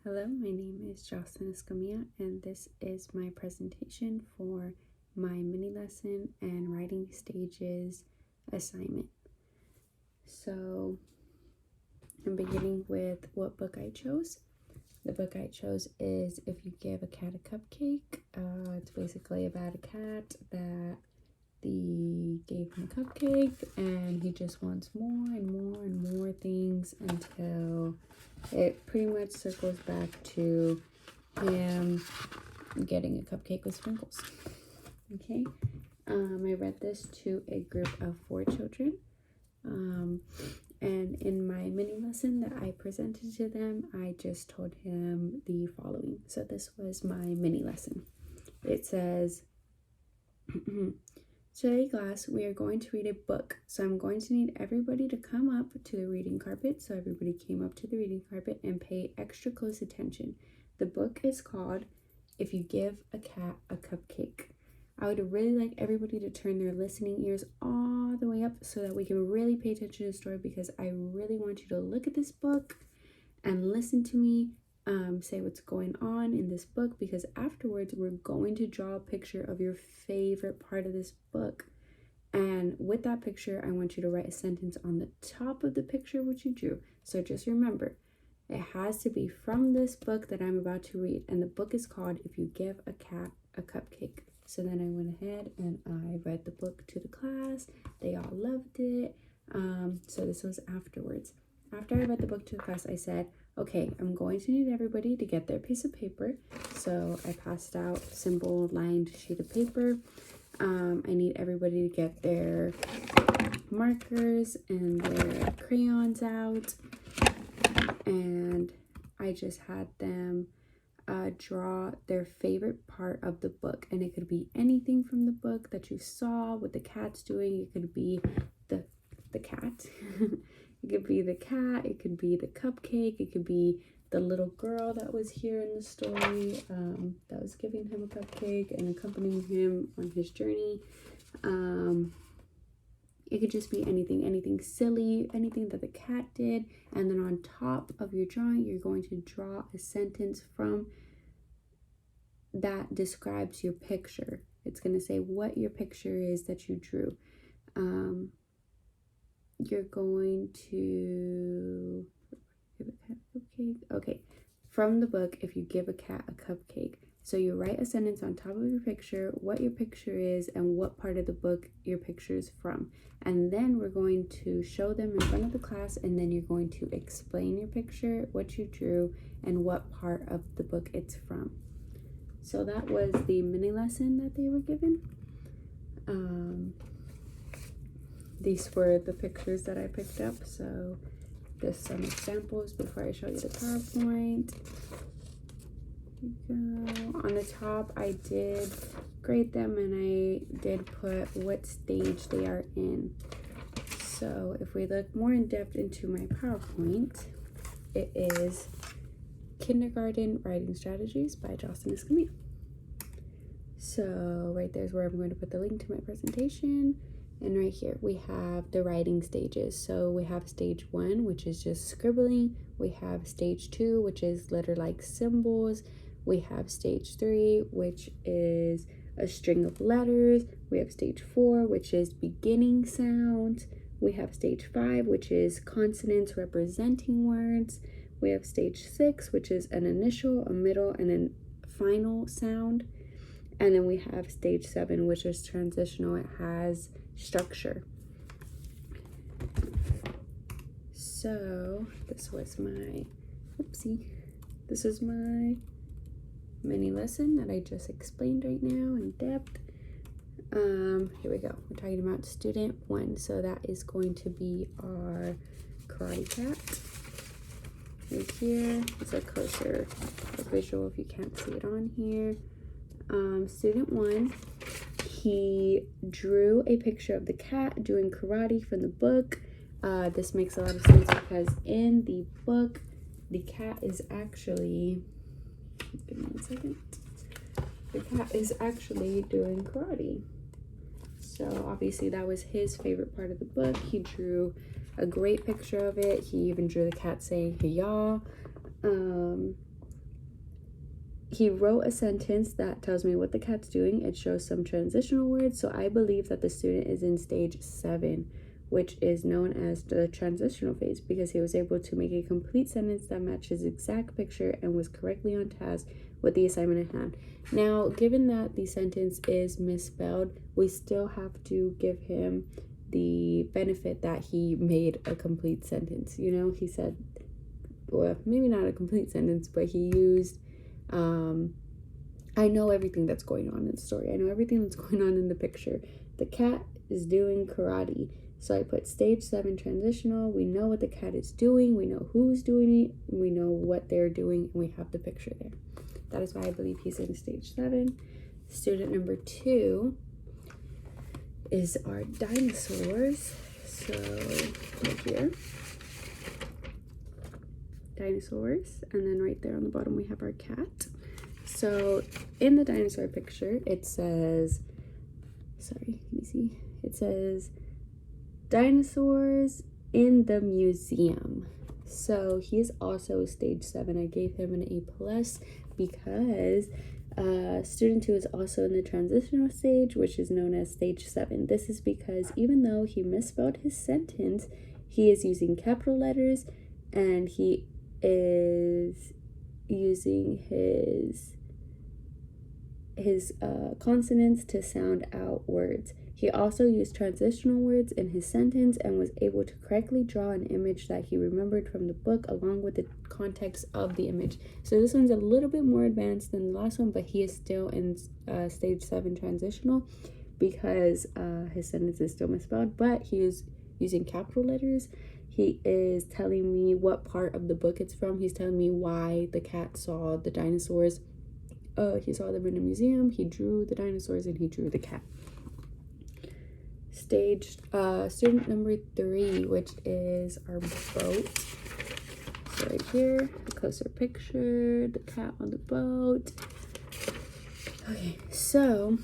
Hello, my name is Jocelyn Escamilla, and this is my presentation for my mini lesson and writing stages assignment. So I'm beginning with what book I chose. The book I chose is If You Give a Cat a Cupcake. It's basically about a cat that gave him a cupcake, and he just wants more and more and more things until it pretty much circles back to him getting a cupcake with sprinkles. Okay, I read this to a group of 4 children, and in my mini lesson that I presented to them, I just told him the following. So this was my mini lesson. It says, today, class, we are going to read a book. So I'm going to need everybody to come up to the reading carpet. So everybody came up to the reading carpet and pay extra close attention. The book is called If You Give a Cat a Cupcake. I would really like everybody to turn their listening ears all the way up so that we can really pay attention to the story, because I really want you to look at this book and listen to me say what's going on in this book, because afterwards we're going to draw a picture of your favorite part of this book, and with that picture I want you to write a sentence on the top of the picture which you drew. So just remember, it has to be from this book that I'm about to read, and the book is called If You Give a Cat a Cupcake. So then I went ahead and I read the book to the class. They all loved it. So this was afterwards. After I read the book to the class, I said, okay, I'm going to need everybody to get their piece of paper. So I passed out symbol lined sheet of paper. I need everybody to get their markers and their crayons out. And I just had them draw their favorite part of the book. And it could be anything from the book that you saw, what the cat's doing. It could be the cat. It could be the cat, it could be the cupcake, it could be the little girl that was here in the story, that was giving him a cupcake and accompanying him on his journey. It could just be anything silly, anything that the cat did. And then on top of your drawing, you're going to draw a sentence from that describes your picture. It's going to say what your picture is that you drew. You're going to give a cat a cupcake. Okay, from the book, If You Give a Cat a Cupcake. So you write a sentence on top of your picture, what your picture is and what part of the book your picture is from. And then we're going to show them in front of the class, and then you're going to explain your picture, what you drew, and what part of the book it's from. So that was the mini lesson that they were given. These were the pictures that I picked up. So there's some examples before I show you the PowerPoint. Here we go. On the top, I did grade them, and I did put what stage they are in. So if we look more in depth into my PowerPoint, it is Kindergarten Writing Strategies by Jocelyn Escamilla. So right there is where I'm going to put the link to my presentation. And right here we have the writing stages. So we have stage 1, which is just scribbling. We have stage 2, which is letter-like symbols. We have stage 3, which is a string of letters. We have stage 4, which is beginning sounds. We have stage 5, which is consonants representing words. We have stage 6, which is an initial, a middle, and a final sound. And then we have stage 7, which is transitional. It has structure. So this was my mini lesson that I just explained right now in depth. Here we go. We're talking about student 1. So that is going to be our karate cat. Right here. It's a closer visual if you can't see it on here. Student 1, he drew a picture of the cat doing karate from the book. This makes a lot of sense because in the book, the cat is actually, give me 1 second. The cat is actually doing karate. So obviously that was his favorite part of the book. He drew a great picture of it. He even drew the cat saying, "Hey y'all." he wrote a sentence that tells me what the cat's doing. It shows some transitional words. So I believe that the student is in stage 7, which is known as the transitional phase, because he was able to make a complete sentence that matched his exact picture and was correctly on task with the assignment at hand. Now, given that the sentence is misspelled, we still have to give him the benefit that he made a complete sentence. You know, he said, well, maybe not a complete sentence, but he used, I know everything that's going on in the story. I know everything that's going on in the picture. The cat is doing karate. So I put stage 7 transitional. We know what the cat is doing. We know who's doing it. We know what they're doing. And we have the picture there. That is why I believe he's in stage 7. Student number 2 is our dinosaurs. So right here, dinosaurs, and then right there on the bottom we have our cat. So in the dinosaur picture, it says, sorry, let me see, it says dinosaurs in the museum. So he's also stage 7. I gave him an A+ because student 2 is also in the transitional stage, which is known as stage 7. This is because even though he misspelled his sentence, he is using capital letters and he is using his consonants to sound out words. He also used transitional words in his sentence and was able to correctly draw an image that he remembered from the book along with the context of the image. So this one's a little bit more advanced than the last one, but he is still in stage 7 transitional because his sentence is still misspelled, but he is using capital letters. He is telling me what part of the book it's from. He's telling me why the cat saw the dinosaurs. He saw them in a museum, he drew the dinosaurs, and he drew the cat. Student number 3, which is our boat. So right here, a closer picture, the cat on the boat. Okay, so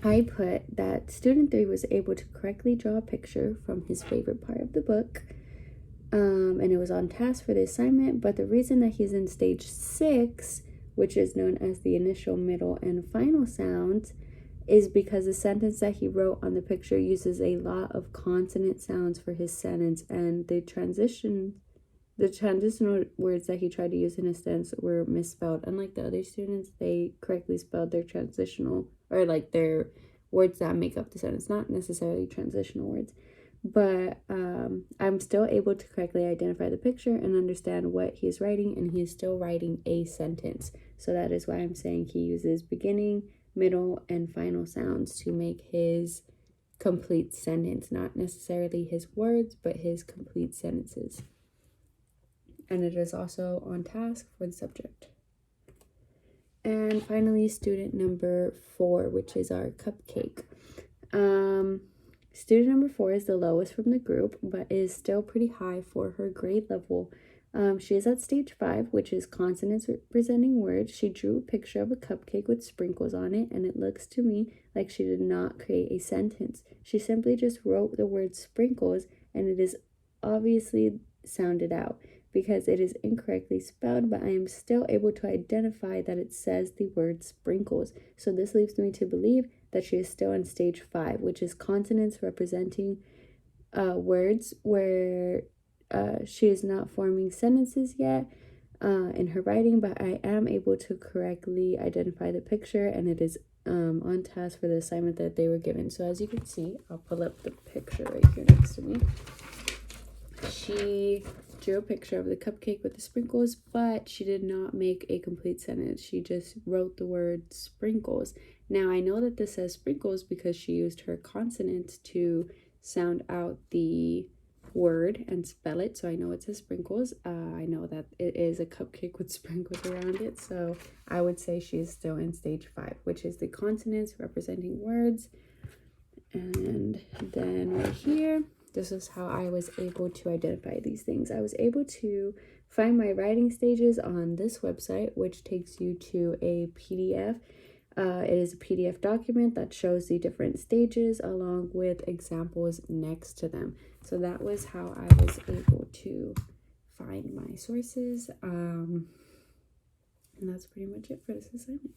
I put that student 3 was able to correctly draw a picture from his favorite part of the book. And it was on task for the assignment, but the reason that he's in stage 6, which is known as the initial, middle, and final sounds, is because the sentence that he wrote on the picture uses a lot of consonant sounds for his sentence, and the transitional words that he tried to use in his sentence were misspelled. Unlike the other students, they correctly spelled their transitional, or like their words that make up the sentence, not necessarily transitional words. But I'm still able to correctly identify the picture and understand what he's writing, and he's still writing a sentence. So that is why I'm saying he uses beginning, middle, and final sounds to make his complete sentence, not necessarily his words, but his complete sentences. And it is also on task for the subject. And finally, student number 4, which is our cupcake. Student number 4 is the lowest from the group, but is still pretty high for her grade level. She is at stage 5, which is consonants representing words. She drew a picture of a cupcake with sprinkles on it, and it looks to me like she did not create a sentence. She simply just wrote the word sprinkles, and it is obviously sounded out because it is incorrectly spelled, but I am still able to identify that it says the word sprinkles. So this leads me to believe that she is still in stage 5, which is consonants representing words where she is not forming sentences yet in her writing, but I am able to correctly identify the picture, and it is on task for the assignment that they were given. So as you can see, I'll pull up the picture right here next to me. She drew a picture of the cupcake with the sprinkles, but she did not make a complete sentence. She just wrote the word sprinkles. Now, I know that this says sprinkles because she used her consonants to sound out the word and spell it, so I know it says sprinkles. I know that it is a cupcake with sprinkles around it, so I would say she's still in stage 5, which is the consonants representing words. And then right here, this is how I was able to identify these things. I was able to find my writing stages on this website, which takes you to a PDF. It is a PDF document that shows the different stages along with examples next to them. So that was how I was able to find my sources. And that's pretty much it for this assignment.